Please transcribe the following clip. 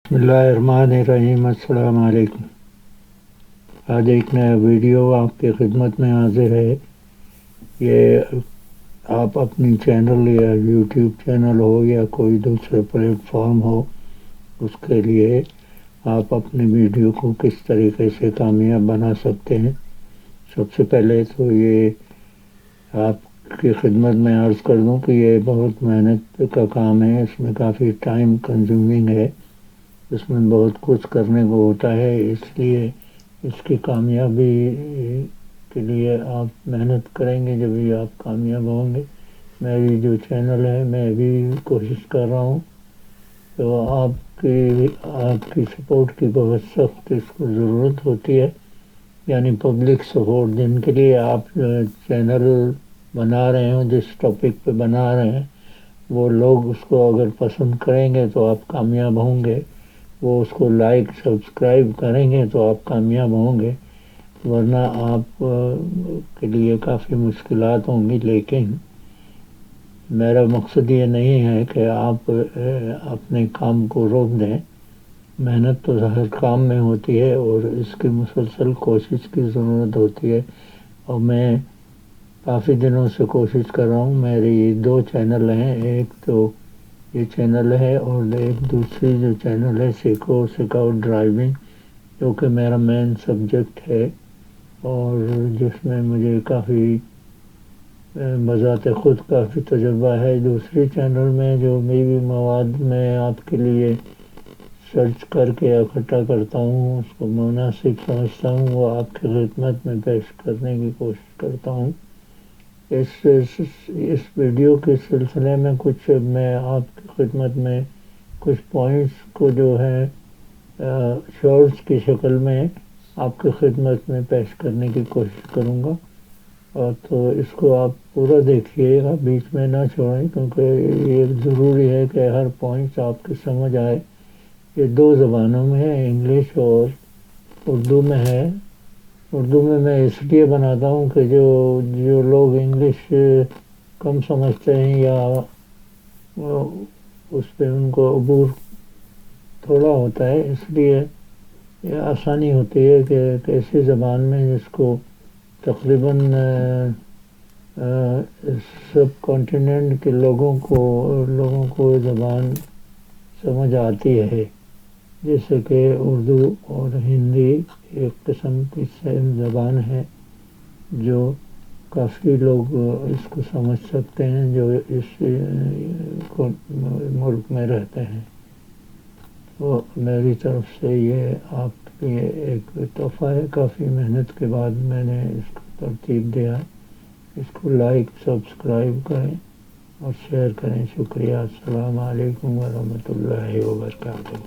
بسم اللہ الرحمن الرحیم۔ السلام علیکم۔ آج ایک نیا ویڈیو آپ کی خدمت میں حاضر ہے۔ یہ آپ اپنی چینل یا یوٹیوب چینل ہو یا کوئی دوسرے پلیٹ فارم ہو، اس کے لیے آپ اپنی ویڈیو کو کس طریقے سے کامیاب بنا سکتے ہیں۔ سب سے پہلے تو یہ آپ کی خدمت میں عرض کر دوں کہ یہ بہت محنت کا کام ہے، اس میں کافی ٹائم کنزیومنگ ہے، اس میں بہت کچھ کرنے کو ہوتا ہے، اس لیے اس کی کامیابی کے لیے آپ محنت کریں گے جبھی آپ کامیاب ہوں گے۔ میری جو چینل ہے میں بھی کوشش کر رہا ہوں، تو آپ کی سپورٹ کی بہت سخت اس کو ضرورت ہوتی ہے، یعنی پبلک سپورٹ۔ جن کے لیے آپ چینل بنا رہے ہوں، جس ٹاپک پہ بنا رہے ہیں، وہ لوگ اس کو اگر پسند کریں گے تو آپ کامیاب ہوں گے، وہ اس کو لائک سبسکرائب کریں گے تو آپ کامیاب ہوں گے، ورنہ آپ کے لیے کافی مشکلات ہوں گی۔ لیکن میرا مقصد یہ نہیں ہے کہ آپ اپنے کام کو روک دیں۔ محنت تو ہر کام میں ہوتی ہے اور اس کی مسلسل کوشش کی ضرورت ہوتی ہے، اور میں کافی دنوں سے کوشش کر رہا ہوں۔ میری دو چینل ہیں، ایک تو یہ چینل ہے اور ایک دوسری جو چینل ہے سکھاؤ ڈرائیونگ، جو کہ میرا مین سبجیکٹ ہے اور جس میں مجھے کافی بذات خود کافی تجربہ ہے۔ دوسری چینل میں جو بھی مواد میں آپ کے لیے سرچ کر کے اکٹھا کرتا ہوں، اس کو مناسب سمجھتا ہوں، وہ آپ کی خدمت میں پیش کرنے کی کوشش کرتا ہوں۔ اس ویڈیو کے سلسلے میں کچھ میں آپ کی خدمت میں کچھ پوائنٹس کو جو ہے شارٹس کی شکل میں آپ کی خدمت میں پیش کرنے کی کوشش کروں گا، اور تو اس کو آپ پورا دیکھیے گا، بیچ میں نہ چھوڑیں، کیونکہ یہ ضروری ہے کہ ہر پوائنٹس آپ کی سمجھ آئے۔ یہ دو زبانوں میں ہے، انگلش اور اردو میں ہے۔ اردو میں اس لیے بناتا ہوں کہ جو لوگ انگلش کم سمجھتے ہیں یا اس پہ ان کو عبور تھوڑا ہوتا ہے، اس لیے یہ آسانی ہوتی ہے کہ ایسی زبان میں جس کو تقریباً سب کانٹیننٹ کے لوگوں کو زبان سمجھ آتی ہے، جیسے کہ اردو اور ہندی ایک قسم کی سیم زبان ہے جو کافی لوگ اس کو سمجھ سکتے ہیں جو اس ملک میں رہتے ہیں۔ تو میری طرف سے یہ آپ کے ایک تحفہ ہے، کافی محنت کے بعد میں نے اس کو ترتیب دیا ہے۔ اس کو لائک سبسکرائب کریں اور شیئر کریں۔ شکریہ۔ السلام علیکم ورحمۃ اللہ وبرکاتہ۔